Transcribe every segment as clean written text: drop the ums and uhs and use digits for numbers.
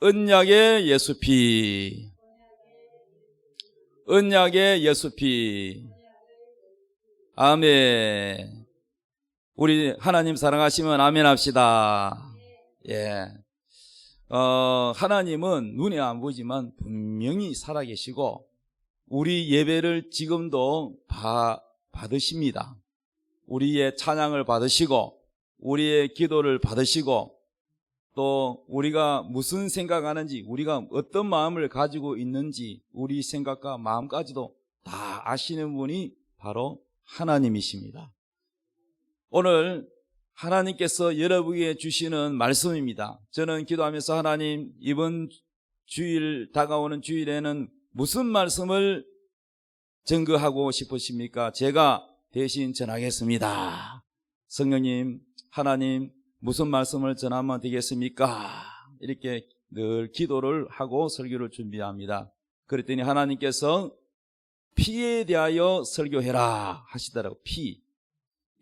언약의 예수피, 언약의 예수피. 아멘. 우리 하나님 사랑하시면 아멘 합시다. 예. 하나님은 눈에 안 보이지만 분명히 살아계시고 우리 예배를 지금도 받으십니다. 우리의 찬양을 받으시고 우리의 기도를 받으시고 또 우리가 무슨 생각하는지, 우리가 어떤 마음을 가지고 있는지 우리 생각과 마음까지도 다 아시는 분이 바로 하나님이십니다. 오늘 하나님께서 여러분에게 주시는 말씀입니다. 저는 기도하면서 하나님, 이번 주일, 다가오는 주일에는 무슨 말씀을 증거하고 싶으십니까? 제가 대신 전하겠습니다. 성령님, 하나님, 무슨 말씀을 전하면 되겠습니까? 이렇게 늘 기도를 하고 설교를 준비합니다. 그랬더니 하나님께서 피에 대하여 설교해라 하시더라고요. 피.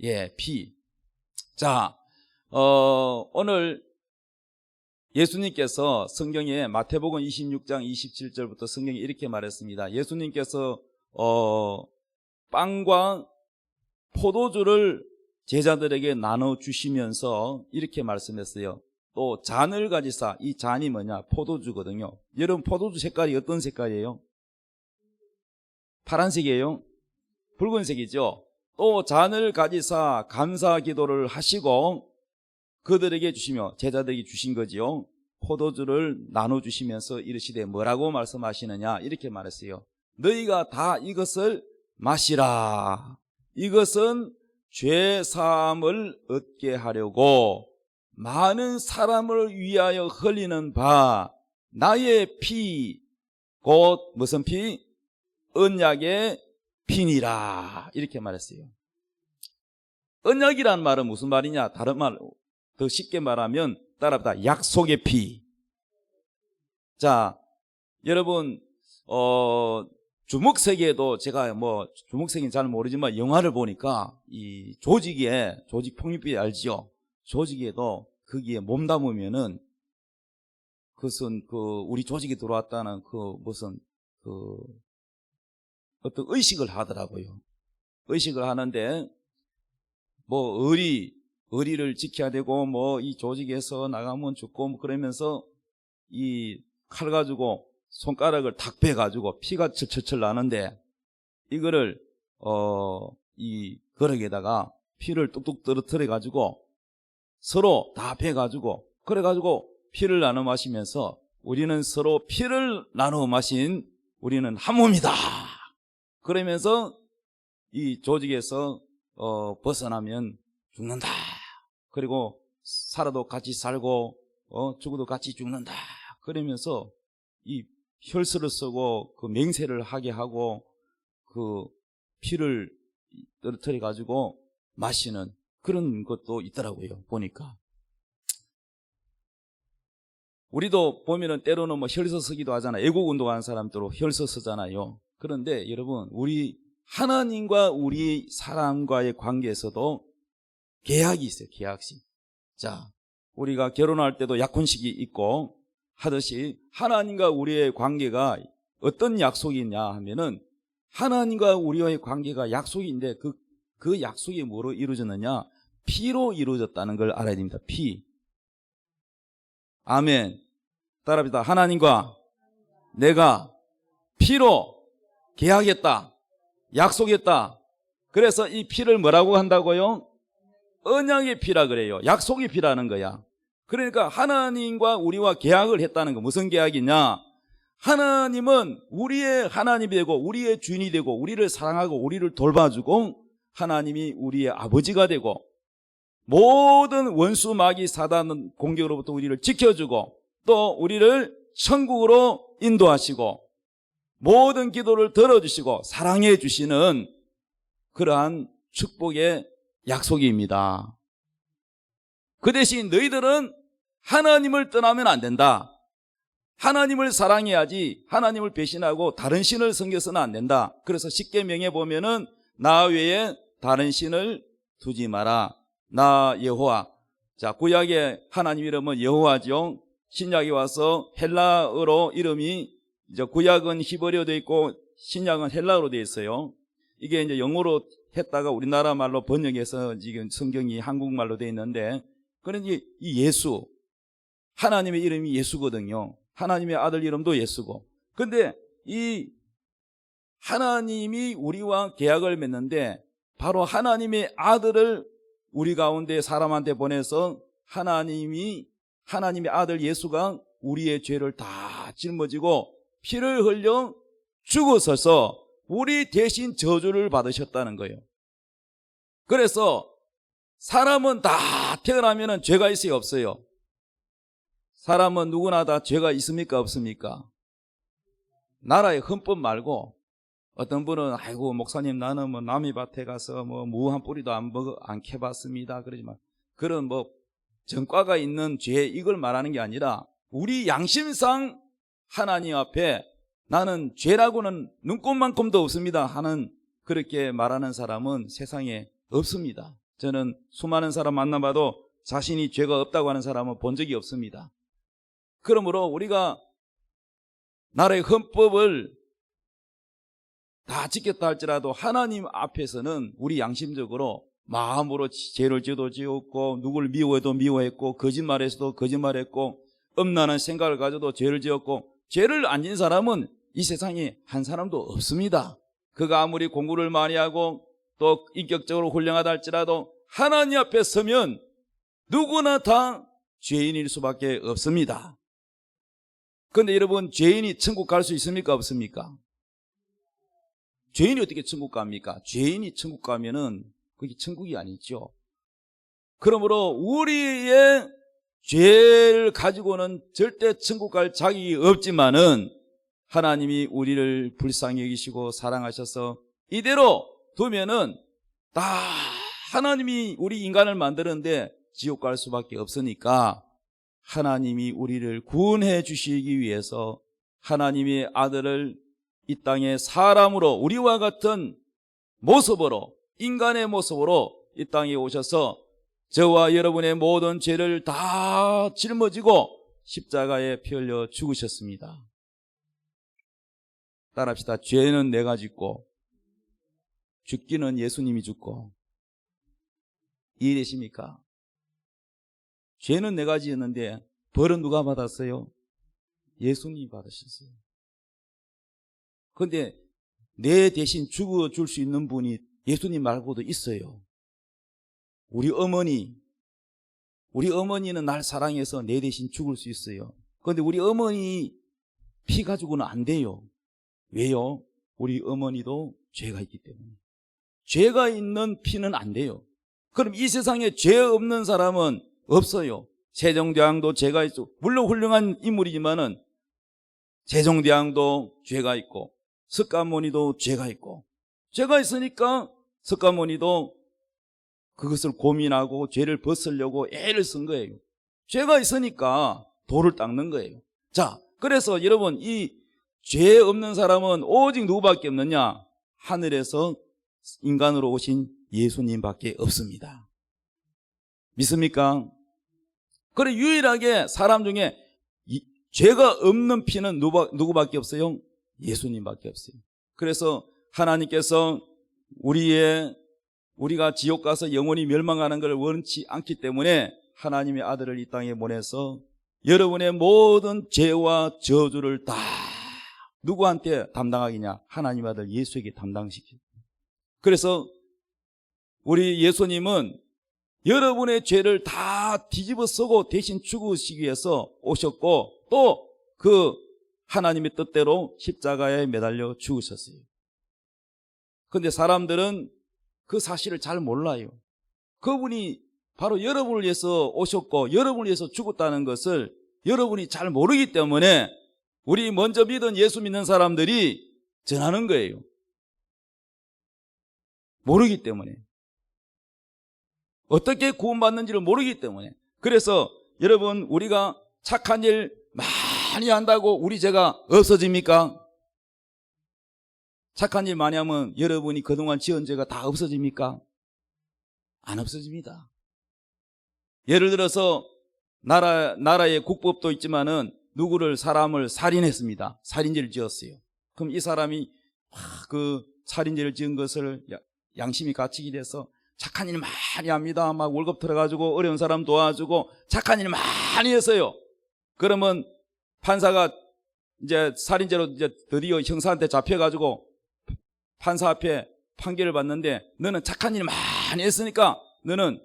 예, 피. 자, 오늘 예수님께서 성경에 마태복음 26장 27절부터 성경에 이렇게 말했습니다. 예수님께서 빵과 포도주를 제자들에게 나눠주시면서 이렇게 말씀했어요. 또 잔을 가지사, 이 잔이 뭐냐? 포도주거든요. 여러분, 포도주 색깔이 어떤 색깔이에요? 파란색이에요? 붉은색이죠? 또 잔을 가지사 감사 기도를 하시고 그들에게 주시며, 제자들에게 주신 거지요. 포도주를 나눠주시면서 이르시되 뭐라고 말씀하시느냐? 이렇게 말했어요. 너희가 다 이것을 마시라. 이것은 죄 사함을 얻게 하려고 많은 사람을 위하여 흘리는 바 나의 피, 곧 무슨 피? 언약의 피니라. 이렇게 말했어요. 언약이란 말은 무슨 말이냐? 다른 말, 더 쉽게 말하면 따라합니다. 약속의 피. 자, 여러분, 주목세계에도 제가 주목세계는 잘 모르지만 영화를 보니까 이 조직 폭력비 알지요? 조직에도 거기에 몸담으면은 그것은 우리 조직에 들어왔다는 어떤 의식을 하더라고요. 의식을 하는데 의리를 지켜야 되고 이 조직에서 나가면 죽고 그러면서 이 칼 가지고 손가락을 탁 베가지고 피가 철철철 나는데 이거를 이 거럭에다가 피를 뚝뚝 떨어뜨려 가지고 서로 다 베가지고 그래가지고 피를 나눠 마시면서 우리는 서로 피를 나눠 마신 우리는 한 몸이다. 그러면서 이 조직에서 벗어나면 죽는다. 그리고 살아도 같이 살고 죽어도 같이 죽는다. 그러면서 이 혈서를 쓰고 그 맹세를 하게 하고 그 피를 떨어뜨려 가지고 마시는 그런 것도 있더라고요. 보니까 우리도 보면은 때로는 혈서 쓰기도 하잖아요. 애국 운동하는 사람들도 혈서 쓰잖아요. 그런데 여러분, 우리 하나님과 우리 사람과의 관계에서도 계약이 있어요. 계약식. 자, 우리가 결혼할 때도 약혼식이 있고 하듯이 하나님과 우리의 관계가 어떤 약속이 있냐 하면은 하나님과 우리와의 관계가 약속인데 그 약속이 뭐로 이루어졌느냐? 피로 이루어졌다는 걸 알아야 됩니다. 피. 아멘. 따라합시다. 하나님과 내가 피로 계약했다. 약속했다. 그래서 이 피를 뭐라고 한다고요? 언약의 피라 그래요. 약속의 피라는 거야. 그러니까 하나님과 우리와 계약을 했다는 거. 무슨 계약이냐? 하나님은 우리의 하나님이 되고 우리의 주인이 되고 우리를 사랑하고 우리를 돌봐주고 하나님이 우리의 아버지가 되고 모든 원수 마귀 사단 공격으로부터 우리를 지켜주고 또 우리를 천국으로 인도하시고 모든 기도를 들어주시고 사랑해 주시는 그러한 축복의 약속입니다. 그 대신 너희들은 하나님을 떠나면 안 된다. 하나님을 사랑해야지 하나님을 배신하고 다른 신을 섬겨서는 안 된다. 그래서 십계명에 보면은 나 외에 다른 신을 두지 마라. 나 여호와. 자, 구약의 하나님 이름은 여호와죠. 신약에 와서 헬라어로 이름이 이제 구약은 히브리어로 되어 있고 신약은 헬라어로 되어 있어요. 이게 이제 영어로 했다가 우리나라 말로 번역해서 지금 성경이 한국말로 되어 있는데, 그러니 이 예수, 하나님의 이름이 예수거든요. 하나님의 아들 이름도 예수고. 근데 이 하나님이 우리와 계약을 맺는데 바로 하나님의 아들을 우리 가운데 사람한테 보내서 하나님의 아들 예수가 우리의 죄를 다 짊어지고 피를 흘려 죽어서서 우리 대신 저주를 받으셨다는 거예요. 그래서 사람은 다 태어나면 죄가 있어요, 없어요? 사람은 누구나 다 죄가 있습니까, 없습니까? 나라의 헌법 말고 어떤 분은 아이고 목사님 나는 뭐 남의 밭에 가서 뭐 무 한 뿌리도 안 캐봤습니다. 그러지만 그런 뭐 전과가 있는 죄 이걸 말하는 게 아니라 우리 양심상 하나님 앞에 나는 죄라고는 눈꼽만큼도 없습니다 하는 그렇게 말하는 사람은 세상에 없습니다. 저는 수많은 사람 만나봐도 자신이 죄가 없다고 하는 사람은 본 적이 없습니다. 그러므로 우리가 나라의 헌법을 다 지켰다 할지라도 하나님 앞에서는 우리 양심적으로 마음으로 죄를 지었고 누구를 미워해도 미워했고 거짓말해서도 거짓말했고 음란한 생각을 가져도 죄를 지었고 죄를 안 지은 사람은 이 세상에 한 사람도 없습니다. 그가 아무리 공부를 많이 하고 또 인격적으로 훌륭하다 할지라도 하나님 앞에 서면 누구나 다 죄인일 수밖에 없습니다. 그런데 여러분, 죄인이 천국 갈 수 있습니까, 없습니까? 죄인이 어떻게 천국 갑니까? 죄인이 천국 가면은 그게 천국이 아니죠. 그러므로 우리의 죄를 가지고는 절대 천국 갈 자격이 없지만은 하나님이 우리를 불쌍히 여기시고 사랑하셔서 이대로 두면은 다 하나님이 우리 인간을 만드는데 지옥 갈 수밖에 없으니까 하나님이 우리를 구원해 주시기 위해서 하나님의 아들을 이 땅에 사람으로 우리와 같은 모습으로 인간의 모습으로 이 땅에 오셔서 저와 여러분의 모든 죄를 다 짊어지고 십자가에 피 흘려 죽으셨습니다. 따라합시다. 죄는 내가 짓고 죽기는 예수님이 죽고. 이해되십니까? 죄는 내가 지었는데 벌은 누가 받았어요? 예수님이 받으셨어요. 그런데 내 대신 죽어줄 수 있는 분이 예수님 말고도 있어요. 우리 어머니는 날 사랑해서 내 대신 죽을 수 있어요. 그런데 우리 어머니 피 가지고는 안 돼요. 왜요? 우리 어머니도 죄가 있기 때문에. 죄가 있는 피는 안 돼요. 그럼 이 세상에 죄 없는 사람은 없어요. 세종대왕도 죄가 있고, 물론 훌륭한 인물이지만은 세종대왕도 죄가 있고 석가모니도 죄가 있고, 죄가 있으니까 석가모니도 그것을 고민하고 죄를 벗으려고 애를 쓴 거예요. 죄가 있으니까 돌을 닦는 거예요. 자, 그래서 여러분, 이 죄 없는 사람은 오직 누구밖에 없느냐? 하늘에서 인간으로 오신 예수님밖에 없습니다. 믿습니까? 그래, 유일하게 사람 중에 죄가 없는 피는 누구밖에 없어요? 예수님밖에 없어요. 그래서 하나님께서 우리가 지옥 가서 영원히 멸망하는 것을 원치 않기 때문에 하나님의 아들을 이 땅에 보내서 여러분의 모든 죄와 저주를 다 누구한테 담당하겠냐? 하나님 아들 예수에게 담당시키고. 그래서 우리 예수님은 여러분의 죄를 다 뒤집어 쓰고 대신 죽으시기 위해서 오셨고, 또 그 하나님의 뜻대로 십자가에 매달려 죽으셨어요. 그런데 사람들은 그 사실을 잘 몰라요. 그분이 바로 여러분을 위해서 오셨고 여러분을 위해서 죽었다는 것을 여러분이 잘 모르기 때문에 우리 먼저 믿은 예수 믿는 사람들이 전하는 거예요. 모르기 때문에. 어떻게 구원받는지를 모르기 때문에. 그래서 여러분, 우리가 착한 일 많이 한다고 우리 죄가 없어집니까? 착한 일 많이 하면 여러분이 그동안 지은 죄가 다 없어집니까? 안 없어집니다. 예를 들어서 나라의 국법도 있지만은 사람을 살인했습니다. 살인죄를 지었어요. 그럼 이 사람이 그 살인죄를 지은 것을 양심이 갇히게 돼서 착한 일 많이 합니다. 막 월급 들어가지고 어려운 사람 도와주고 착한 일 많이 했어요. 그러면 판사가 이제 살인죄로 이제 드디어 형사한테 잡혀가지고 판사 앞에 판결을 받는데 너는 착한 일 많이 했으니까 너는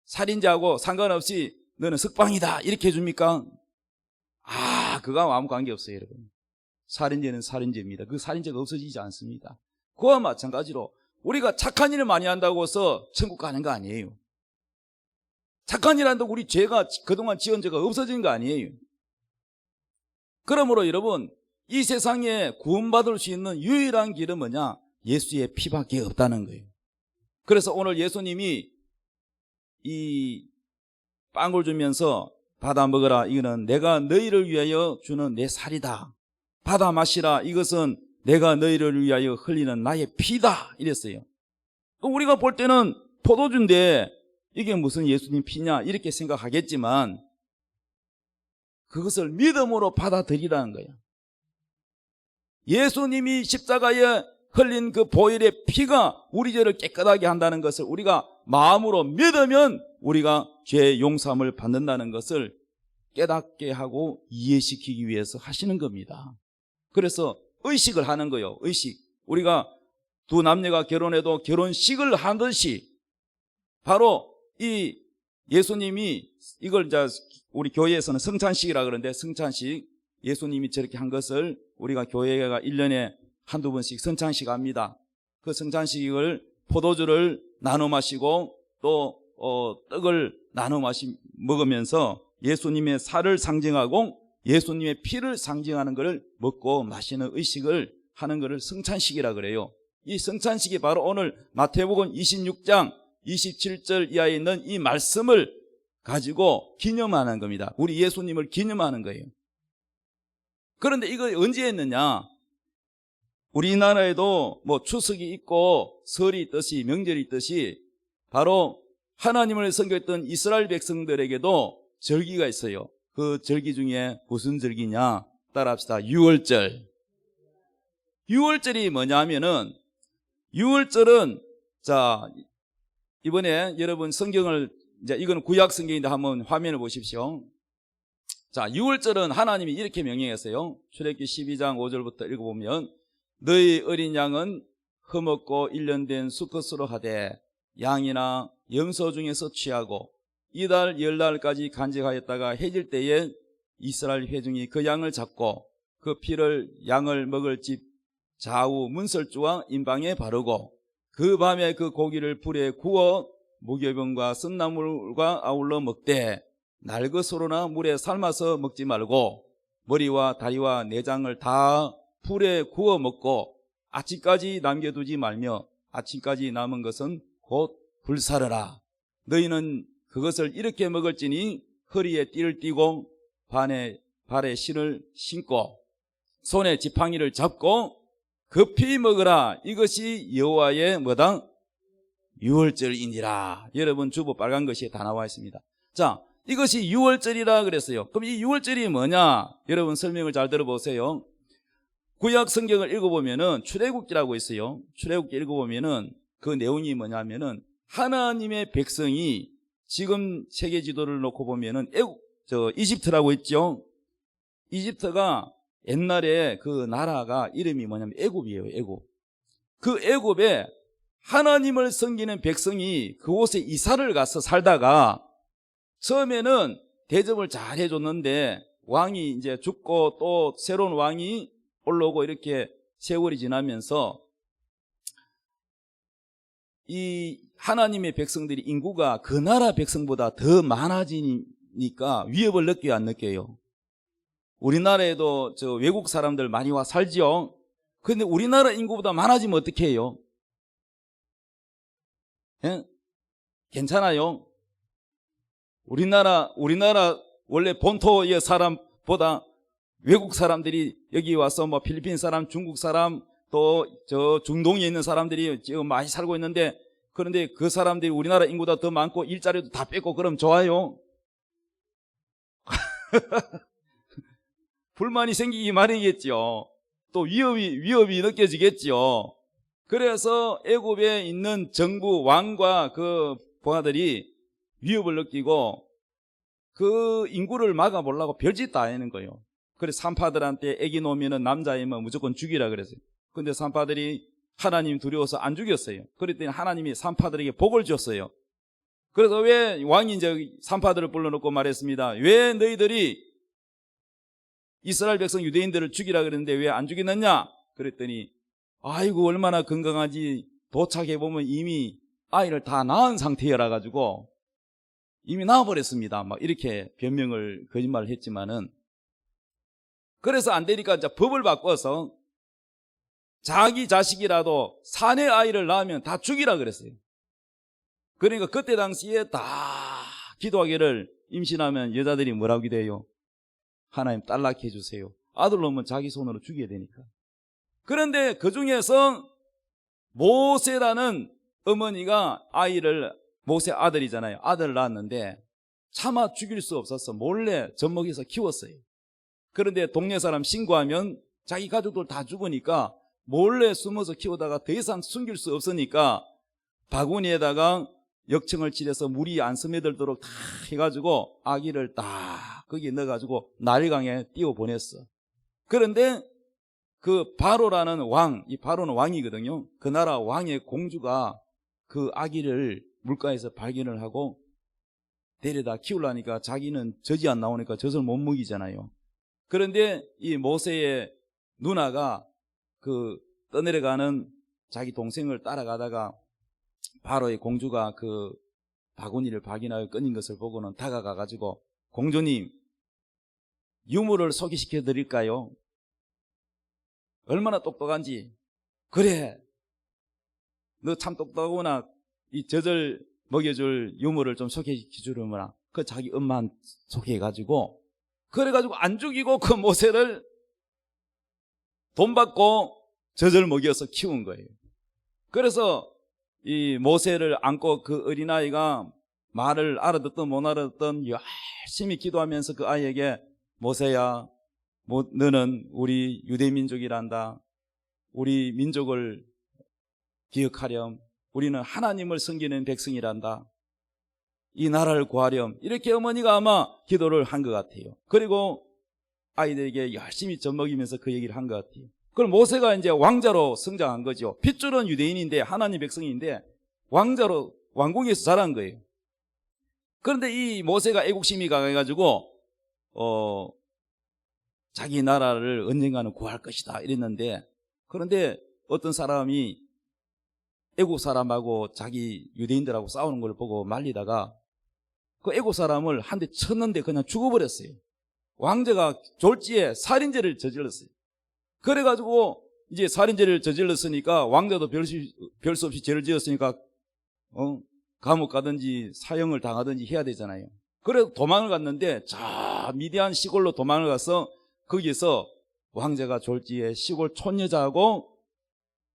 살인죄하고 상관없이 너는 석방이다 이렇게 해줍니까? 그거와 아무 관계없어요, 여러분. 살인죄는 살인죄입니다. 그 살인죄가 없어지지 않습니다. 그와 마찬가지로 우리가 착한 일을 많이 한다고 해서 천국 가는 거 아니에요. 착한 일 한다고 우리 죄가 그동안 지은 죄가 없어지는 거 아니에요. 그러므로 여러분, 이 세상에 구원받을 수 있는 유일한 길은 뭐냐? 예수의 피밖에 없다는 거예요. 그래서 오늘 예수님이 이 빵을 주면서 받아 먹어라. 이거는 내가 너희를 위하여 주는 내 살이다. 받아 마시라. 이것은 내가 너희를 위하여 흘리는 나의 피다. 이랬어요. 우리가 볼 때는 포도주인데 이게 무슨 예수님 피냐 이렇게 생각하겠지만 그것을 믿음으로 받아들이라는 거예요. 예수님이 십자가에 흘린 그 보혈의 피가 우리 죄를 깨끗하게 한다는 것을 우리가 마음으로 믿으면 우리가 죄 용서함을 받는다는 것을 깨닫게 하고 이해시키기 위해서 하시는 겁니다. 그래서 의식을 하는 거예요. 의식. 우리가 두 남녀가 결혼해도 결혼식을 하듯이 바로 이 예수님이 이걸 이제 우리 교회에서는 성찬식이라 그러는데 성찬식 예수님이 저렇게 한 것을 우리가 교회가 1년에 한두 번씩 성찬식 합니다. 그 성찬식을 포도주를 나눠 마시고 또 떡을 나눠 먹으면서 예수님의 살을 상징하고 예수님의 피를 상징하는 것을 먹고 마시는 의식을 하는 것을 성찬식이라 그래요. 이 성찬식이 바로 오늘 마태복음 26장 27절 이하에 있는 이 말씀을 가지고 기념하는 겁니다. 우리 예수님을 기념하는 거예요. 그런데 이거 언제 했느냐? 우리나라에도 뭐 추석이 있고 설이 있듯이 명절이 있듯이 바로 하나님을 섬겼던 이스라엘 백성들에게도 절기가 있어요. 그 절기 중에 무슨 절기냐? 따라합시다. 유월절. 유월절이 뭐냐면은 유월절은 자 이번에 여러분 성경을 이제 이거는 구약 성경인데 한번 화면을 보십시오. 자, 유월절은 하나님이 이렇게 명령했어요. 출애굽기 12장 5절부터 읽어보면 너희 어린 양은 흠없고 1년 된 수컷으로 하되 양이나 염소 중에서 취하고 이달 열날까지 간직하였다가 해질 때에 이스라엘 회중이 그 양을 잡고 그 피를 양을 먹을 집 좌우 문설주와 임방에 바르고 그 밤에 그 고기를 불에 구워 무교병과 쓴나물과 아울러 먹되 날것으로나 물에 삶아서 먹지 말고 머리와 다리와 내장을 다 불에 구워 먹고 아침까지 남겨두지 말며 아침까지 남은 것은 곧 불사르라. 너희는 그것을 이렇게 먹을지니 허리에 띠를 띠고 발에 신을 신고 손에 지팡이를 잡고 급히 먹으라. 이것이 여호와의 뭐다? 유월절이니라. 여러분 주보 빨간 것이 다 나와 있습니다. 자, 이것이 유월절이라 그랬어요. 그럼 이 유월절이 뭐냐? 여러분 설명을 잘 들어보세요. 구약 성경을 읽어보면은 출애굽기라고 있어요. 출애굽기 읽어보면은 그 내용이 뭐냐면은 하나님의 백성이 지금 세계 지도를 놓고 보면은 이집트라고 있죠. 이집트가 옛날에 그 나라가 이름이 뭐냐면 애굽이에요. 애굽. 그 애굽에 하나님을 섬기는 백성이 그곳에 이사를 가서 살다가 처음에는 대접을 잘 해줬는데 왕이 이제 죽고 또 새로운 왕이 올라오고 이렇게 세월이 지나면서 이 하나님의 백성들이 인구가 그 나라 백성보다 더 많아지니까 위협을 느껴요, 안 느껴요? 우리나라에도 저 외국 사람들 많이 와 살지요. 그런데 우리나라 인구보다 많아지면 어떻게 해요? 예? 괜찮아요? 우리나라 원래 본토의 사람보다 외국 사람들이 여기 와서 뭐 필리핀 사람, 중국 사람, 또 저 중동에 있는 사람들이 지금 많이 살고 있는데 그런데 그 사람들이 우리나라 인구보다 더 많고 일자리도 다 뺏고 그럼 좋아요? 불만이 생기기 마련이겠죠. 또 위협이 느껴지겠죠. 그래서 애굽에 있는 정부 왕과 그 부하들이 위협을 느끼고 그 인구를 막아보려고 별짓 다 하는 거예요. 그래서 산파들한테 애기 놓으면 남자이면 무조건 죽이라 그랬어요. 근데 산파들이 하나님 두려워서 안 죽였어요. 그랬더니 하나님이 산파들에게 복을 줬어요. 그래서 왜 왕이 이제 산파들을 불러놓고 말했습니다. 왜 너희들이 이스라엘 백성 유대인들을 죽이라 그랬는데 왜 안 죽이느냐? 그랬더니 아이고 얼마나 건강하지, 도착해보면 이미 아이를 다 낳은 상태여라 가지고 이미 낳아버렸습니다. 막 이렇게 변명을 거짓말을 했지만은, 그래서 안 되니까 이제 법을 바꿔서 자기 자식이라도 사내 아이를 낳으면 다 죽이라 그랬어요. 그러니까 그때 당시에 다 기도하기를 임신하면 여자들이 뭐라고 기도해요? 하나님 딸 낳게 해주세요. 아들 놓으면 자기 손으로 죽여야 되니까. 그런데 그 중에서 모세라는 어머니가 아이를, 모세 아들이잖아요. 아들을 낳았는데 차마 죽일 수 없어서 몰래 젖먹여서 키웠어요. 그런데 동네 사람 신고하면 자기 가족들 다 죽으니까 몰래 숨어서 키우다가 더 이상 숨길 수 없으니까 바구니에다가 역청을 칠해서 물이 안 스며들도록 다 해가지고 아기를 딱 거기에 넣어가지고 나일강에 띄워 보냈어. 그런데 그 바로라는 왕, 이 바로는 왕이거든요. 그 나라 왕의 공주가 그 아기를 물가에서 발견을 하고 데려다 키우려니까 자기는 젖이 안 나오니까 젖을 못 먹이잖아요. 그런데 이 모세의 누나가 그 떠내려가는 자기 동생을 따라가다가 바로의 공주가 그 바구니를 발견하여 꺼낸 것을 보고는 다가가 가지고, 공주님, 유물을 소개시켜 드릴까요? 얼마나 똑똑한지. 그래, 너 참 똑똑하구나. 이 젖을 먹여줄 유물을 좀 소개시켜 주려면 그 자기 엄마한테 소개해가지고, 그래가지고 안 죽이고 그 모세를 돈 받고 젖을 먹여서 키운 거예요. 그래서 이 모세를 안고 그 어린아이가 말을 알아듣든 못 알아듣든 열심히 기도하면서 그 아이에게, 모세야, 너는 우리 유대민족이란다. 우리 민족을 기억하렴. 우리는 하나님을 섬기는 백성이란다. 이 나라를 구하렴. 이렇게 어머니가 아마 기도를 한 것 같아요. 그리고 아이들에게 열심히 젖먹이면서 그 얘기를 한 것 같아요. 그럼 모세가 이제 왕자로 성장한 거죠. 핏줄은 유대인인데 하나님 백성인데 왕자로 왕궁에서 자란 거예요. 그런데 이 모세가 애국심이 강해가지고 자기 나라를 언젠가는 구할 것이다 이랬는데, 그런데 어떤 사람이 애국 사람하고 자기 유대인들하고 싸우는 걸 보고 말리다가 그 애국 사람을 한 대 쳤는데 그냥 죽어버렸어요. 왕자가 졸지에 살인죄를 저질렀어요. 그래가지고 이제 살인죄를 저질렀으니까 왕자도 별 수 없이 죄를 지었으니까 감옥 가든지 사형을 당하든지 해야 되잖아요. 그래서 도망을 갔는데 저 미디안 시골로 도망을 가서 거기서 왕자가 졸지에 시골 촌여자하고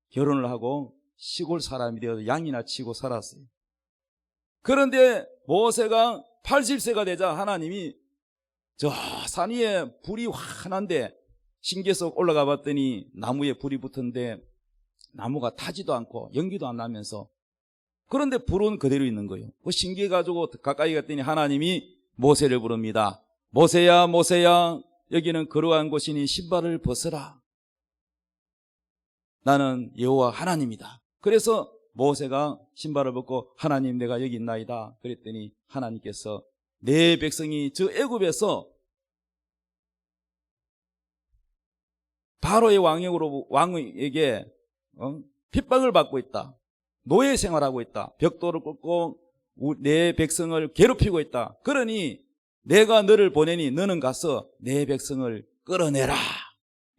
결혼을 하고 시골 사람이 되어서 양이나 치고 살았어요. 그런데 모세가 80세가 되자 하나님이 저 산 위에 불이 환한데 신계 속 올라가 봤더니 나무에 불이 붙었는데 나무가 타지도 않고 연기도 안 나면서, 그런데 불은 그대로 있는 거예요. 그 신기해 가지고 가까이 갔더니 하나님이 모세를 부릅니다. 모세야, 모세야, 여기는 거룩한 곳이니 신발을 벗어라. 나는 여호와 하나님이다. 그래서 모세가 신발을 벗고 하나님 내가 여기 있나이다. 그랬더니 하나님께서 내 백성이 저 애굽에서 바로의 왕에게 핍박을 받고 있다. 노예 생활하고 있다. 벽돌을 꽂고 내 백성을 괴롭히고 있다. 그러니 내가 너를 보내니 너는 가서 내 백성을 끌어내라.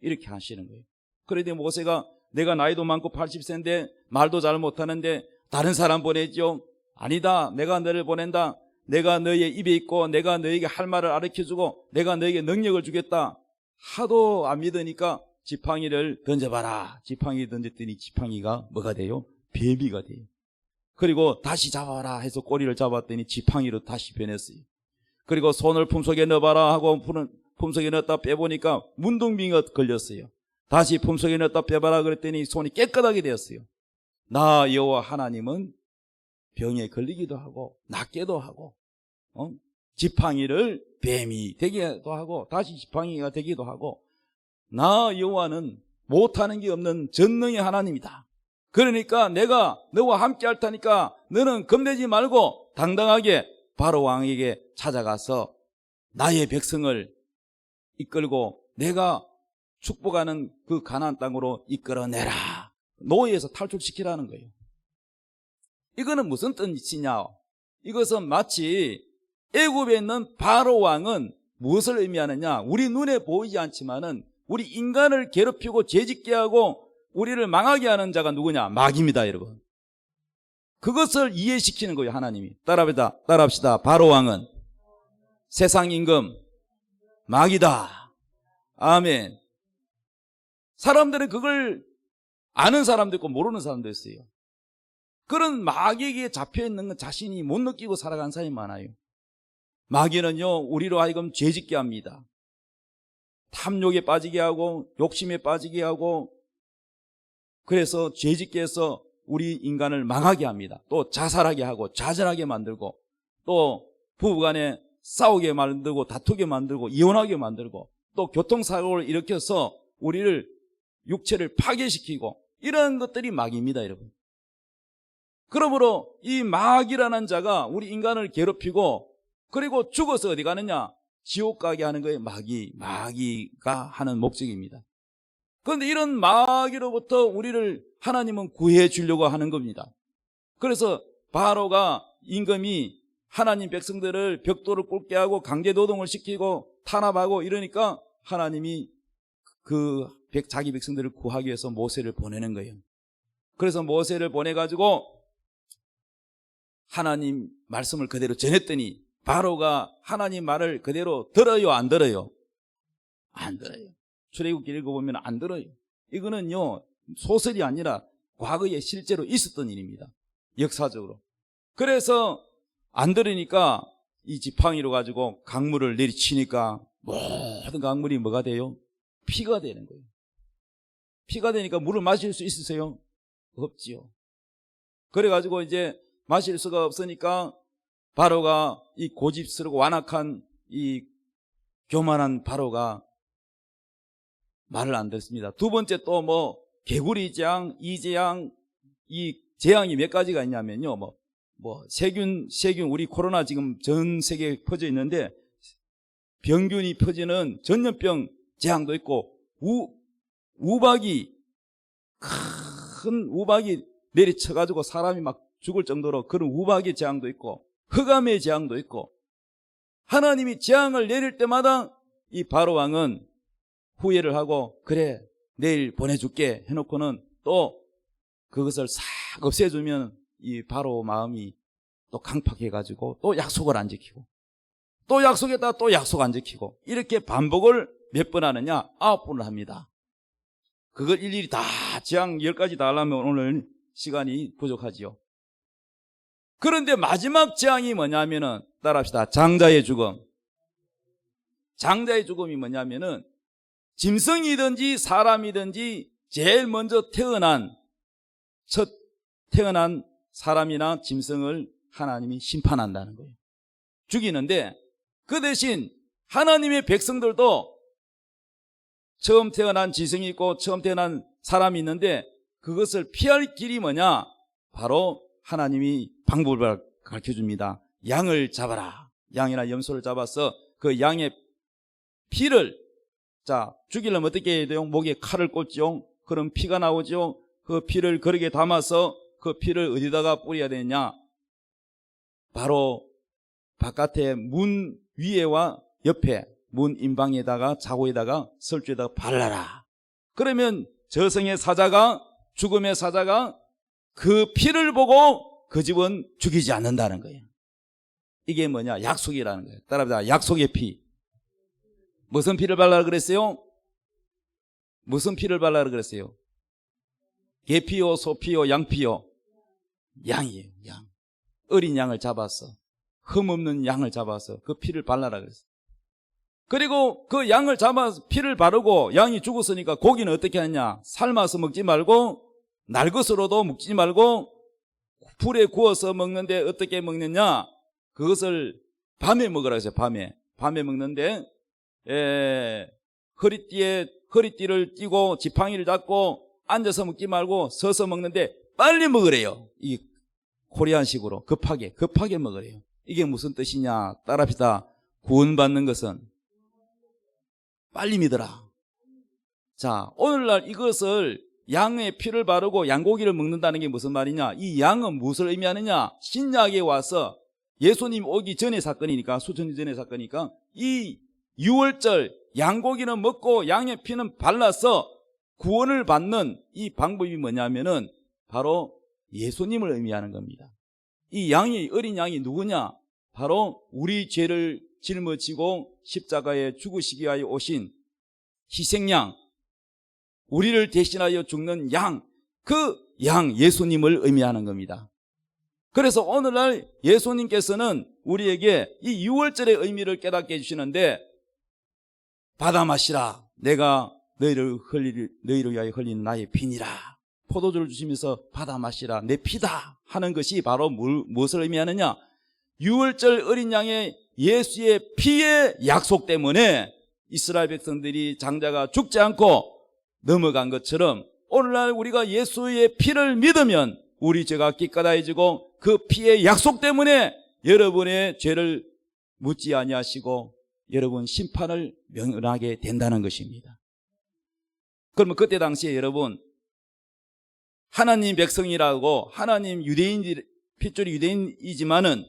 이렇게 하시는 거예요. 그런데 모세가 내가 나이도 많고 80세인데 말도 잘 못하는데 다른 사람 보내죠. 아니다. 내가 너를 보낸다. 내가 너의 입에 있고 내가 너에게 할 말을 가르쳐주고 내가 너에게 능력을 주겠다. 하도 안 믿으니까 지팡이를 던져봐라. 지팡이 던졌더니 지팡이가 뭐가 돼요? 뱀이가 돼요. 그리고 다시 잡아라 해서 꼬리를 잡았더니 지팡이로 다시 변했어요. 그리고 손을 품속에 넣어봐라 하고 품속에 넣었다 빼보니까 문둥병이가 걸렸어요. 다시 품속에 넣었다 빼봐라 그랬더니 손이 깨끗하게 되었어요. 나 여호와 하나님은 병에 걸리기도 하고 낫게도 하고 지팡이를 뱀이 되기도 하고 다시 지팡이가 되기도 하고, 나 여호와는 못하는 게 없는 전능의 하나님이다. 그러니까 내가 너와 함께 할 테니까 너는 겁내지 말고 당당하게 바로 왕에게 찾아가서 나의 백성을 이끌고 내가 축복하는 그 가나안 땅으로 이끌어내라. 노예에서 탈출시키라는 거예요. 이거는 무슨 뜻이냐? 이것은 마치 애굽에 있는 바로 왕은 무엇을 의미하느냐? 우리 눈에 보이지 않지만은 우리 인간을 괴롭히고 죄짓게 하고 우리를 망하게 하는 자가 누구냐? 마귀입니다, 여러분. 그것을 이해시키는 거예요, 하나님이. 따라합시다. 바로 왕은 세상 임금 마귀다. 아멘. 사람들은 그걸 아는 사람도 있고 모르는 사람도 있어요. 그런 마귀에게 잡혀있는 건 자신이 못 느끼고 살아간 사람이 많아요. 마귀는요, 우리로 하여금 죄짓게 합니다. 탐욕에 빠지게 하고 욕심에 빠지게 하고, 그래서 죄짓게 해서 우리 인간을 망하게 합니다. 또 자살하게 하고 좌절하게 만들고, 또 부부간에 싸우게 만들고 다투게 만들고 이혼하게 만들고, 또 교통사고를 일으켜서 우리를 육체를 파괴시키고, 이런 것들이 마귀입니다, 여러분. 그러므로 이 마귀라는 자가 우리 인간을 괴롭히고, 그리고 죽어서 어디 가느냐? 지옥 가게 하는 거예요. 마귀가 하는 목적입니다. 그런데 이런 마귀로부터 우리를 하나님은 구해 주려고 하는 겁니다. 그래서 바로가 임금이 하나님 백성들을 벽돌을 꿇게 하고 강제노동을 시키고 탄압하고 이러니까 하나님이 자기 백성들을 구하기 위해서 모세를 보내는 거예요. 그래서 모세를 보내가지고 하나님 말씀을 그대로 전했더니 바로가 하나님 말을 그대로 들어요, 안 들어요? 안 들어요. 출애굽기 읽어보면 안 들어요. 이거는요, 소설이 아니라 과거에 실제로 있었던 일입니다. 역사적으로. 그래서 안 들으니까 이 지팡이로 가지고 강물을 내리치니까 모든 강물이 뭐가 돼요? 피가 되는 거예요. 피가 되니까 물을 마실 수 있으세요? 없지요. 그래가지고 이제 마실 수가 없으니까 바로가 이 고집스럽고 완악한 이 교만한 바로가 말을 안 듣습니다. 두 번째 또 뭐 개구리 재앙, 이 재앙, 이 재앙이 몇 가지가 있냐면요. 세균 우리 코로나 지금 전 세계에 퍼져 있는데 병균이 퍼지는 전염병 재앙도 있고, 우박이 큰 우박이 내리쳐가지고 사람이 막 죽을 정도로 그런 우박의 재앙도 있고, 흑암의 재앙도 있고, 하나님이 재앙을 내릴 때마다 이 바로 왕은 후회를 하고, 그래 내일 보내줄게 해놓고는 또 그것을 싹 없애주면 이 바로 마음이 또 강팍해가지고 또 약속을 안 지키고, 또 약속했다 또 약속 안 지키고, 이렇게 반복을 몇 번 하느냐? 9번을 합니다. 그걸 일일이 다 재앙 10가지 다 하려면 오늘 시간이 부족하지요. 그런데 마지막 재앙이 뭐냐면은, 따라합시다. 장자의 죽음. 장자의 죽음이 뭐냐면은, 짐승이든지 사람이든지 제일 먼저 첫 태어난 사람이나 짐승을 하나님이 심판한다는 거예요. 죽이는데, 그 대신 하나님의 백성들도 처음 태어난 짐승이 있고 처음 태어난 사람이 있는데, 그것을 피할 길이 뭐냐? 바로 하나님이 방법을 가르쳐줍니다. 양을 잡아라. 양이나 염소를 잡아서 그 양의 피를, 죽이려면 어떻게 해야 돼요? 목에 칼을 꽂죠. 그럼 피가 나오죠. 그 피를 그릇에 담아서 그 피를 어디다가 뿌려야 되느냐? 바로 바깥에 문 위에와 옆에 문 인방에다가 자고에다가 설주에다가 발라라. 그러면 저승의 사자가, 죽음의 사자가 그 피를 보고 그 집은 죽이지 않는다는 거예요. 이게 뭐냐? 약속이라는 거예요. 따라합시다. 약속의 피. 무슨 피를 발라라 그랬어요? 무슨 피를 발라라 그랬어요? 개피요, 소피요, 양피요? 양이에요, 양. 어린 양을 잡아서 흠없는 양을 잡아서 그 피를 발라라 그랬어요. 그리고 그 양을 잡아서 피를 바르고 양이 죽었으니까 고기는 어떻게 하냐? 삶아서 먹지 말고 날 것으로도 먹지 말고 불에 구워서 먹는데 어떻게 먹느냐? 그것을 밤에 먹으라 해서 밤에 먹는데 허리띠를 띠고 지팡이를 잡고 앉아서 먹지 말고 서서 먹는데 빨리 먹으래요. 이 코리안식으로 급하게 먹으래요. 이게 무슨 뜻이냐? 따라합시다. 구원받는 것은 빨리 믿어라. 자, 오늘날 이것을 양의 피를 바르고 양고기를 먹는다는 게 무슨 말이냐? 이 양은 무엇을 의미하느냐? 신약에 와서 예수님 오기 전의 사건이니까, 수천 년 전의 사건이니까 이 유월절 양고기는 먹고 양의 피는 발라서 구원을 받는 이 방법이 뭐냐면은 바로 예수님을 의미하는 겁니다. 이 양이, 어린 양이 누구냐? 바로 우리 죄를 짊어지고 십자가에 죽으시기 위하여 오신 희생양, 우리를 대신하여 죽는 양, 그 양 예수님을 의미하는 겁니다. 그래서 오늘날 예수님께서는 우리에게 이 유월절의 의미를 깨닫게 해주시는데, 받아 마시라, 내가 너희를 위하여 흘리는 나의 피니라. 포도주를 주시면서 받아 마시라, 내 피다 하는 것이 바로 무엇을 의미하느냐? 유월절 어린 양의 예수의 피의 약속 때문에 이스라엘 백성들이 장자가 죽지 않고 넘어간 것처럼 오늘날 우리가 예수의 피를 믿으면 우리 죄가 깨끗해지고 그 피의 약속 때문에 여러분의 죄를 묻지 아니하시고 여러분 심판을 면하게 된다는 것입니다. 그러면 그때 당시에 여러분, 하나님 백성이라고, 하나님 핏줄이 유대인이지만은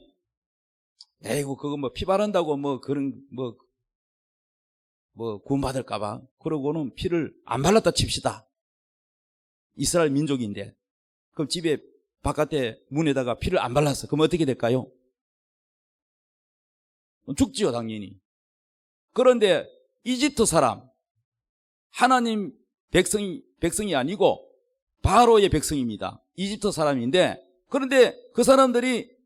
에이구 그거 뭐 피 바른다고 뭐 그런 구원받을까봐 그러고는 피를 안 발랐다 칩시다. 이스라엘 민족인데 그럼 집에 바깥에 문에다가 피를 안 발랐어. 그럼 어떻게 될까요? 죽지요 당연히. 그런데 이집트 사람, 하나님 백성이 아니고 바로의 백성입니다. 이집트 사람인데, 그런데 그 사람들이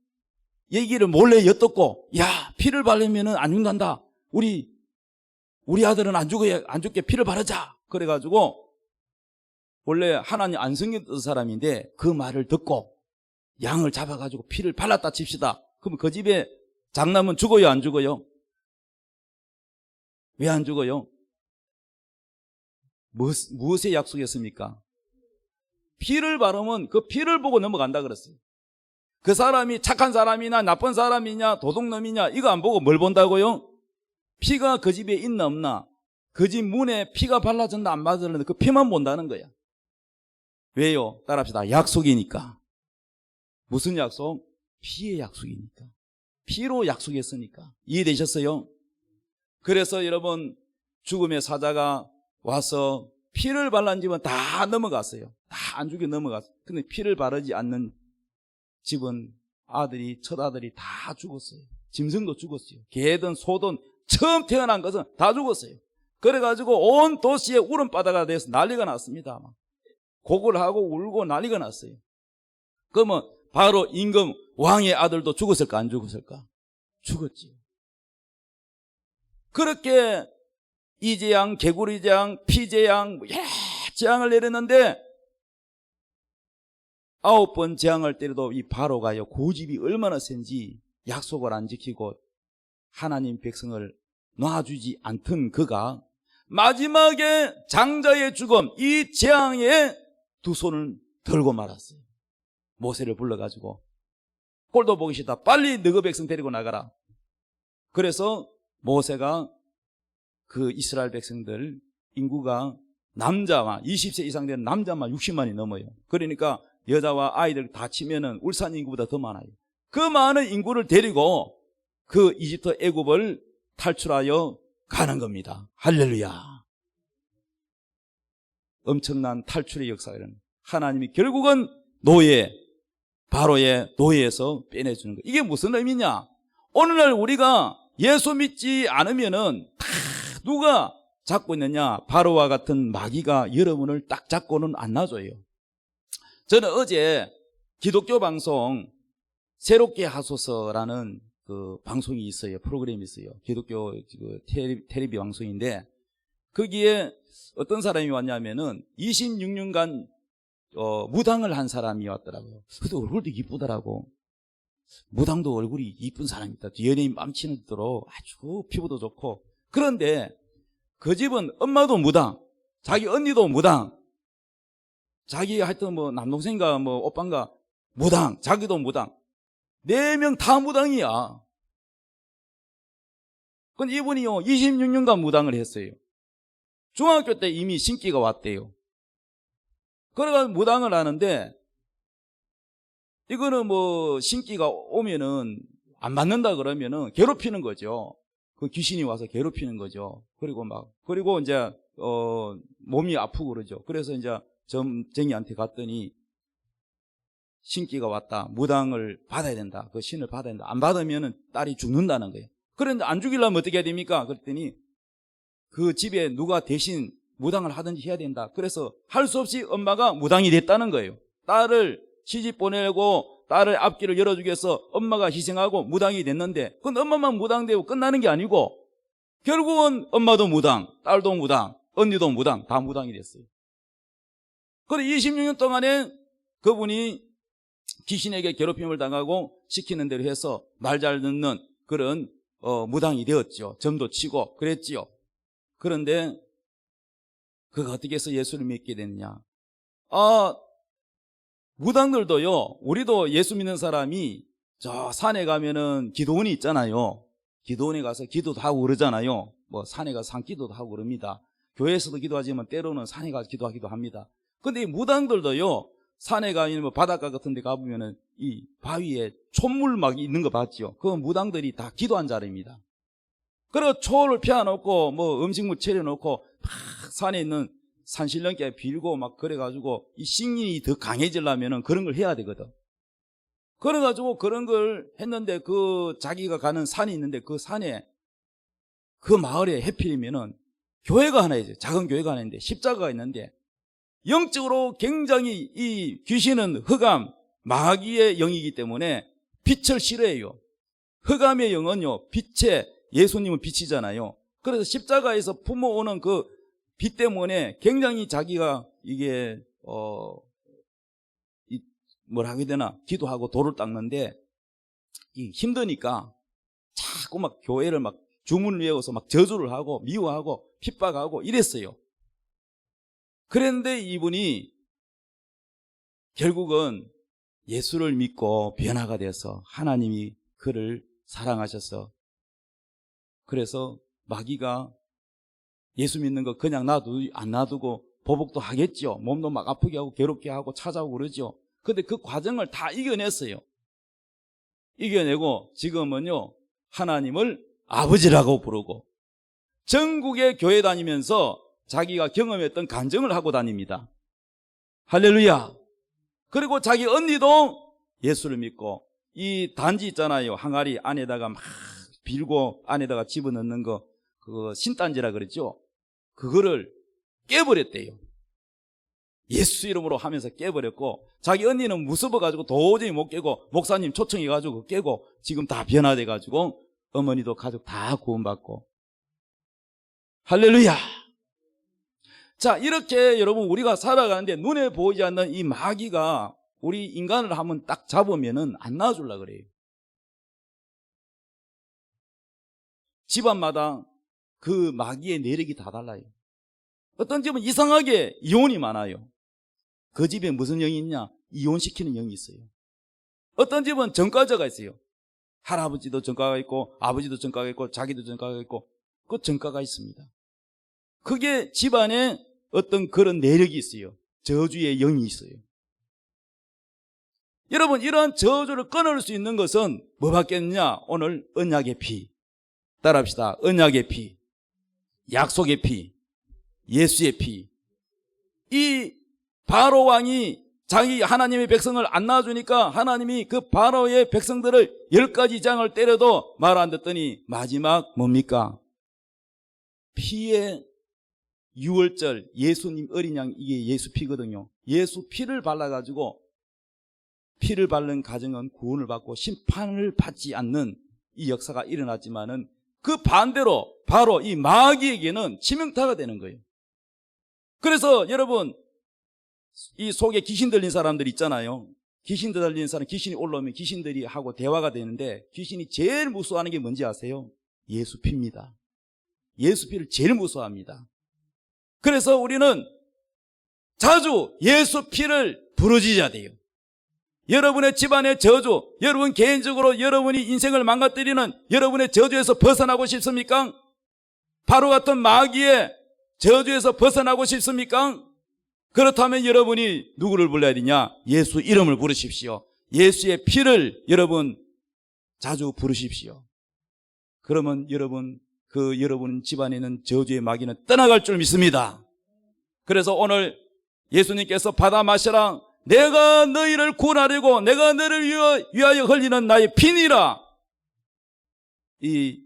얘기를 몰래 엿듣고, 야, 피를 바르면은 안 죽는다. 우리 아들은 안 죽게 피를 바르자. 그래가지고 원래 하나님 안 섬겼던 사람인데 그 말을 듣고 양을 잡아가지고 피를 발랐다 칩시다. 그럼 그 집에 장남은 죽어요, 안 죽어요? 왜 안 죽어요? 무엇의 약속이었습니까? 피를 바르면 그 피를 보고 넘어간다 그랬어요. 그 사람이 착한 사람이나 나쁜 사람이냐 도둑놈이냐 이거 안 보고 뭘 본다고요? 피가 그 집에 있나 없나, 그 집 문에 피가 발라졌나 안 발라졌나 그 피만 본다는 거야. 왜요? 따라합시다. 약속이니까. 무슨 약속? 피의 약속이니까. 피로 약속했으니까. 이해되셨어요? 그래서 여러분, 죽음의 사자가 와서 피를 발란 집은 다 넘어갔어요. 다 안 죽여 넘어갔어요. 근데 피를 바르지 않는 집은 아들이, 첫 아들이 다 죽었어요. 짐승도 죽었어요. 개든 소든 처음 태어난 것은 다 죽었어요. 그래가지고 온 도시에 울음바다가 돼서 난리가 났습니다. 곡을 하고 울고 난리가 났어요. 그러면 바로 임금 왕의 아들도 죽었을까 안 죽었을까? 죽었지요. 그렇게 이재양, 개구리재앙, 피재앙 여러 재앙을 내렸는데 9번 재앙을 때려도 이 바로가요, 고집이 얼마나 센지 약속을 안 지키고 하나님 백성을 놔주지 않던 그가 마지막에 장자의 죽음, 이 재앙에 두 손을 들고 말았어요. 모세를 불러가지고 꼴도 보기 싫다, 빨리 너희 백성 데리고 나가라. 그래서 모세가 그 이스라엘 백성들 인구가 남자와 20세 이상 된 남자만 60만이 넘어요. 그러니까 여자와 아이들 다 치면은 울산 인구보다 더 많아요. 그 많은 인구를 데리고 그 이집트 애굽을 탈출하여 가는 겁니다. 할렐루야. 엄청난 탈출의 역사는 하나님이 결국은 바로의 노예에서 빼내주는 거예요. 이게 무슨 의미냐? 오늘날 우리가 예수 믿지 않으면은 다 누가 잡고 있느냐? 바로와 같은 마귀가 여러분을 딱 잡고는 안 놔줘요. 저는 어제 기독교 방송 새롭게 하소서라는 그 방송이 있어요. 프로그램이 있어요. 기독교 그 텔레비 방송인데 거기에 어떤 사람이 왔냐면은 26년간 무당을 한 사람이 왔더라고요. 그래도 얼굴도 이쁘더라고. 무당도 얼굴이 이쁜 사람이 있다. 연예인 맘치는 대로 아주 피부도 좋고. 그런데 그 집은 엄마도 무당, 자기 언니도 무당, 자기 하여튼 뭐 남동생인가 뭐 오빠인가 무당, 자기도 무당. 4명 다 무당이야. 근데 이분이요 26년간 무당을 했어요. 중학교 때 이미 신기가 왔대요. 그래가지고 무당을 하는데 이거는 뭐 신기가 오면은 안 받는다 그러면은 괴롭히는 거죠. 그 귀신이 와서 괴롭히는 거죠. 그리고 이제 몸이 아프고 그러죠. 그래서 이제 점쟁이한테 갔더니 신기가 왔다. 무당을 받아야 된다. 그 신을 받아야 된다. 안 받으면은 딸이 죽는다는 거예요. 그런데 안 죽이려면 어떻게 해야 됩니까? 그랬더니 그 집에 누가 대신 무당을 하든지 해야 된다. 그래서 할 수 없이 엄마가 무당이 됐다는 거예요. 딸을 시집 보내고 딸을 앞길을 열어주기 위해서 엄마가 희생하고 무당이 됐는데 그건 엄마만 무당되고 끝나는 게 아니고 결국은 엄마도 무당, 딸도 무당, 언니도 무당, 다 무당이 됐어요. 그래 26년 동안에 그분이 귀신에게 괴롭힘을 당하고 시키는 대로 해서 말 잘 듣는 그런 무당이 되었죠. 점도 치고 그랬지요. 그런데 그가 어떻게 해서 예수를 믿게 됐냐? 무당들도요, 우리도 예수 믿는 사람이 저 산에 가면은 기도원이 있잖아요. 기도원에 가서 기도도 하고 그러잖아요. 뭐 산에 가서 산기도도 하고 그럽니다. 교회에서도 기도하지만 때로는 산에 가서 기도하기도 합니다. 근데 이 무당들도요, 산에 가면 뭐 바닷가 같은 데 가보면은 이 바위에 촛물 막 있는 거 봤죠? 그 무당들이 다 기도한 자리입니다. 그리고 초를 피워놓고 뭐 음식물 차려놓고 막 산에 있는 산신령께 빌고 막 그래가지고 이 신gin이 더 강해지려면은 그런 걸 해야 되거든. 그래가지고 그런 걸 했는데 그 자기가 가는 산이 있는데 그 산에 그 마을에 해필이면은 교회가 하나 있어요. 작은 교회가 하나 있는데 십자가가 있는데 영적으로 굉장히 이 귀신은 흑암, 마귀의 영이기 때문에 빛을 싫어해요. 흑암의 영은요, 빛에 예수님은 빛이잖아요. 그래서 십자가에서 품어오는 그 빛 때문에 굉장히 자기가 이게 뭐라 해야 되나 기도하고 돌을 닦는데 힘드니까 자꾸 막 교회를 막 주문을 외워서 막 저주를 하고 미워하고 핍박하고 이랬어요. 그런데 이분이 결국은 예수를 믿고 변화가 돼서 하나님이 그를 사랑하셔서 그래서 마귀가 예수 믿는 거 그냥 안 놔두고 보복도 하겠죠. 몸도 막 아프게 하고 괴롭게 하고 찾아오고 그러죠. 근데 그 과정을 다 이겨냈어요. 이겨내고 지금은요 하나님을 아버지라고 부르고 전국에 교회 다니면서 자기가 경험했던 간증을 하고 다닙니다. 할렐루야. 그리고 자기 언니도 예수를 믿고 이 단지 있잖아요. 항아리 안에다가 막 빌고 안에다가 집어넣는 거 그거 신단지라 그랬죠. 그거를 깨버렸대요. 예수 이름으로 하면서 깨버렸고 자기 언니는 무서워가지고 도저히 못 깨고 목사님 초청해가지고 깨고 지금 다 변화돼가지고 어머니도 가족 다 구원받고 할렐루야. 자 이렇게 여러분 우리가 살아가는데 눈에 보이지 않는 이 마귀가 우리 인간을 한번 딱 잡으면은 안 놔주려고 그래요. 집안마다 그 마귀의 내력이 다 달라요. 어떤 집은 이상하게 이혼이 많아요. 그 집에 무슨 영이 있냐? 이혼시키는 영이 있어요. 어떤 집은 전과자가 있어요. 할아버지도 전과가 있고 아버지도 전과가 있고 자기도 전과가 있고 그 전과가 있습니다. 그게 집안에 어떤 그런 내력이 있어요. 저주의 영이 있어요. 여러분 이러한 저주를 끊을 수 있는 것은 뭐밖에 없냐? 오늘 언약의 피 따라합시다. 언약의 피, 약속의 피, 예수의 피. 이 바로 왕이 자기 하나님의 백성을 안 낳아주니까 하나님이 그 바로의 백성들을 10가지 장을 때려도 말 안 듣더니 마지막 뭡니까? 피의 유월절 예수님 어린 양 이게 예수 피거든요. 예수 피를 발라가지고 피를 바른 가정은 구원을 받고 심판을 받지 않는 이 역사가 일어났지만은 그 반대로 바로 이 마귀에게는 치명타가 되는 거예요. 그래서 여러분, 이 속에 귀신 들린 사람들 있잖아요. 귀신 들린 사람, 귀신이 올라오면 귀신들이 하고 대화가 되는데 귀신이 제일 무서워하는 게 뭔지 아세요? 예수 피입니다. 예수 피를 제일 무서워합니다. 그래서 우리는 자주 예수 피를 부르짖어야 돼요. 여러분의 집안의 저주, 여러분 개인적으로 여러분이 인생을 망가뜨리는 여러분의 저주에서 벗어나고 싶습니까? 바로 같은 마귀의 저주에서 벗어나고 싶습니까? 그렇다면 여러분이 누구를 불러야 되냐? 예수 이름을 부르십시오. 예수의 피를 여러분 자주 부르십시오. 그러면 여러분 집안에 있는 저주의 마귀는 떠나갈 줄 믿습니다. 그래서 오늘 예수님께서 받아 마시라. 내가 너희를 구원하려고 내가 너를 위하여 흘리는 나의 피니라. 이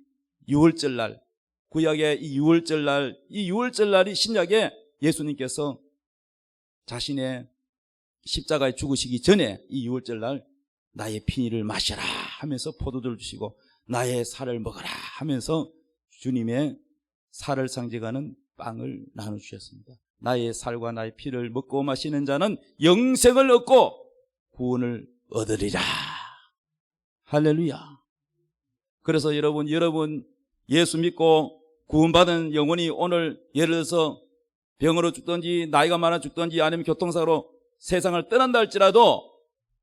유월절날, 구약의 이 유월절날이 신약에 예수님께서 자신의 십자가에 죽으시기 전에 이 유월절날 나의 피니를 마시라 하면서 포도주를 주시고 나의 살을 먹어라 하면서 주님의 살을 상징하는 빵을 나눠주셨습니다. 나의 살과 나의 피를 먹고 마시는 자는 영생을 얻고 구원을 얻으리라. 할렐루야. 그래서 여러분 예수 믿고 구원받은 영혼이 오늘 예를 들어서 병으로 죽든지 나이가 많아 죽든지 아니면 교통사고로 세상을 떠난다 할지라도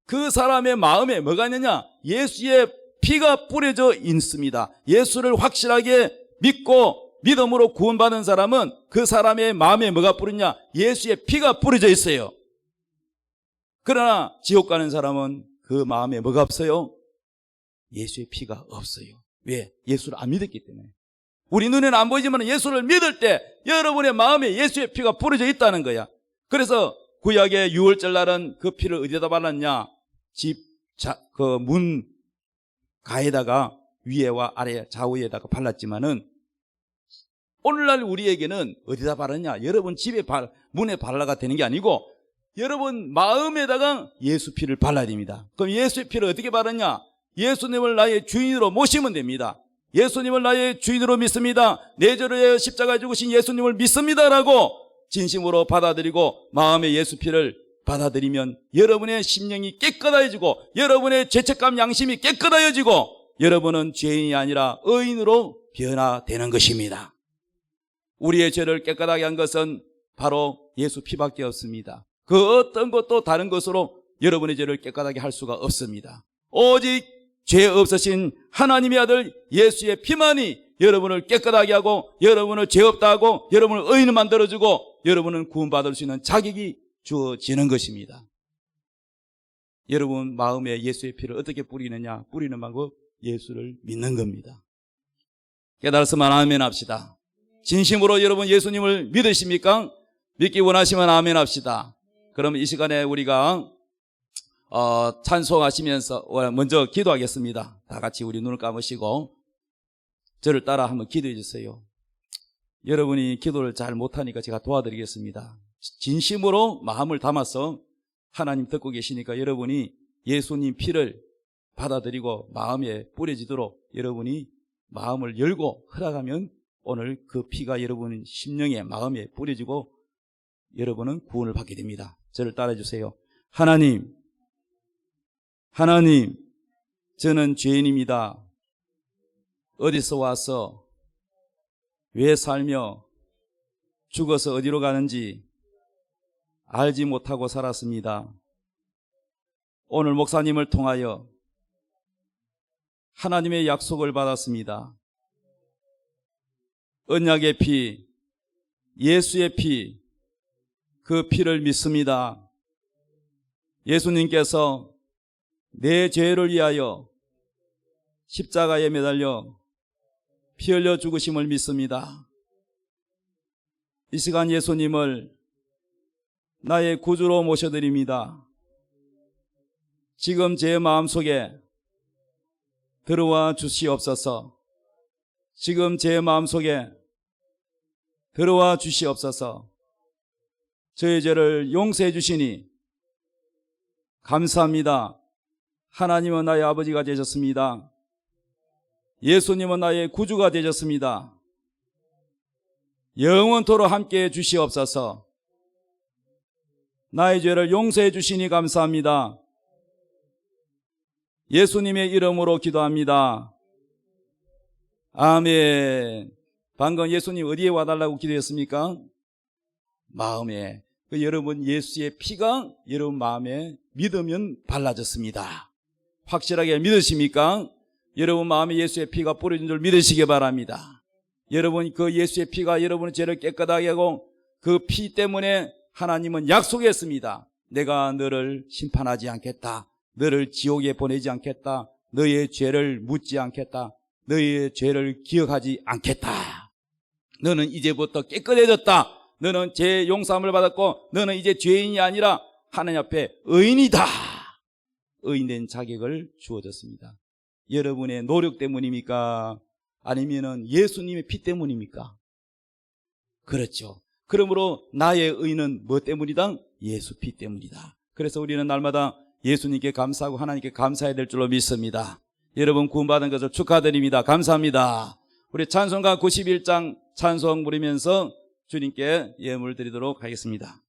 그 사람의 마음에 뭐가 있느냐? 예수의 피가 뿌려져 있습니다. 예수를 확실하게 믿고 믿음으로 구원받은 사람은 그 사람의 마음에 뭐가 뿌리냐? 예수의 피가 뿌려져 있어요. 그러나 지옥 가는 사람은 그 마음에 뭐가 없어요? 예수의 피가 없어요. 왜? 예수를 안 믿었기 때문에. 우리 눈에는 안 보이지만 예수를 믿을 때 여러분의 마음에 예수의 피가 뿌려져 있다는 거야. 그래서 구약의 유월절날은 그 피를 어디다 발랐냐? 문 가에다가 위에와 아래 좌우에다가 발랐지만은 오늘날 우리에게는 어디다 바르냐? 여러분 집에 문에 발라가 되는 게 아니고 여러분 마음에다가 예수 피를 발라야 됩니다. 그럼 예수의 피를 어떻게 바르냐? 예수님을 나의 주인으로 모시면 됩니다. 예수님을 나의 주인으로 믿습니다. 내 죄를 위하여 십자가에 죽으신 예수님을 믿습니다라고 진심으로 받아들이고 마음의 예수 피를 받아들이면 여러분의 심령이 깨끗해지고 여러분의 죄책감 양심이 깨끗해지고 여러분은 죄인이 아니라 의인으로 변화되는 것입니다. 우리의 죄를 깨끗하게 한 것은 바로 예수 피밖에 없습니다. 그 어떤 것도 다른 것으로 여러분의 죄를 깨끗하게 할 수가 없습니다. 오직 죄 없으신 하나님의 아들 예수의 피만이 여러분을 깨끗하게 하고 여러분을 죄 없다 하고 여러분을 의인을 만들어주고 여러분은 구원받을 수 있는 자격이 주어지는 것입니다. 여러분 마음에 예수의 피를 어떻게 뿌리느냐? 뿌리는 방법 예수를 믿는 겁니다. 깨달았으면 아멘 합시다. 진심으로 여러분 예수님을 믿으십니까? 믿기 원하시면 아멘 합시다. 그럼 이 시간에 우리가 찬송하시면서 먼저 기도하겠습니다. 다 같이 우리 눈을 감으시고 저를 따라 한번 기도해 주세요. 여러분이 기도를 잘 못하니까 제가 도와드리겠습니다. 진심으로 마음을 담아서 하나님 듣고 계시니까 여러분이 예수님 피를 받아들이고 마음에 뿌려지도록 여러분이 마음을 열고 허락하면 오늘 그 피가 여러분 심령에 마음에 뿌려지고 여러분은 구원을 받게 됩니다. 저를 따라해 주세요. 하나님, 저는 죄인입니다. 어디서 와서 왜 살며 죽어서 어디로 가는지 알지 못하고 살았습니다. 오늘 목사님을 통하여 하나님의 약속을 받았습니다. 언약의 피, 예수의 피, 그 피를 믿습니다. 예수님께서 내 죄를 위하여 십자가에 매달려 피 흘려 죽으심을 믿습니다. 이 시간 예수님을 나의 구주로 모셔드립니다. 지금 제 마음속에 들어와 주시옵소서. 지금 제 마음속에 들어와 주시옵소서. 저의 죄를 용서해 주시니 감사합니다. 하나님은 나의 아버지가 되셨습니다. 예수님은 나의 구주가 되셨습니다. 영원토록 함께해 주시옵소서. 나의 죄를 용서해 주시니 감사합니다. 예수님의 이름으로 기도합니다. 아멘. 방금 예수님 어디에 와달라고 기도했습니까? 마음에. 여러분 예수의 피가 여러분 마음에 믿으면 발라졌습니다. 확실하게 믿으십니까? 여러분 마음에 예수의 피가 뿌려진 줄 믿으시기 바랍니다. 여러분 그 예수의 피가 여러분의 죄를 깨끗하게 하고 그 피 때문에 하나님은 약속했습니다. 내가 너를 심판하지 않겠다. 너를 지옥에 보내지 않겠다. 너의 죄를 묻지 않겠다. 너의 죄를 기억하지 않겠다. 너는 이제부터 깨끗해졌다. 너는 죄 용서함을 받았고 너는 이제 죄인이 아니라 하나님 앞에 의인이다. 의인된 자격을 주어졌습니다. 여러분의 노력 때문입니까? 아니면은 예수님의 피 때문입니까? 그렇죠. 그러므로 나의 의는 뭐 때문이다? 예수 피 때문이다. 그래서 우리는 날마다 예수님께 감사하고 하나님께 감사해야 될 줄로 믿습니다. 여러분 구원받은 것을 축하드립니다. 감사합니다. 우리 찬송가 91장 찬송 부르면서 주님께 예물 드리도록 하겠습니다.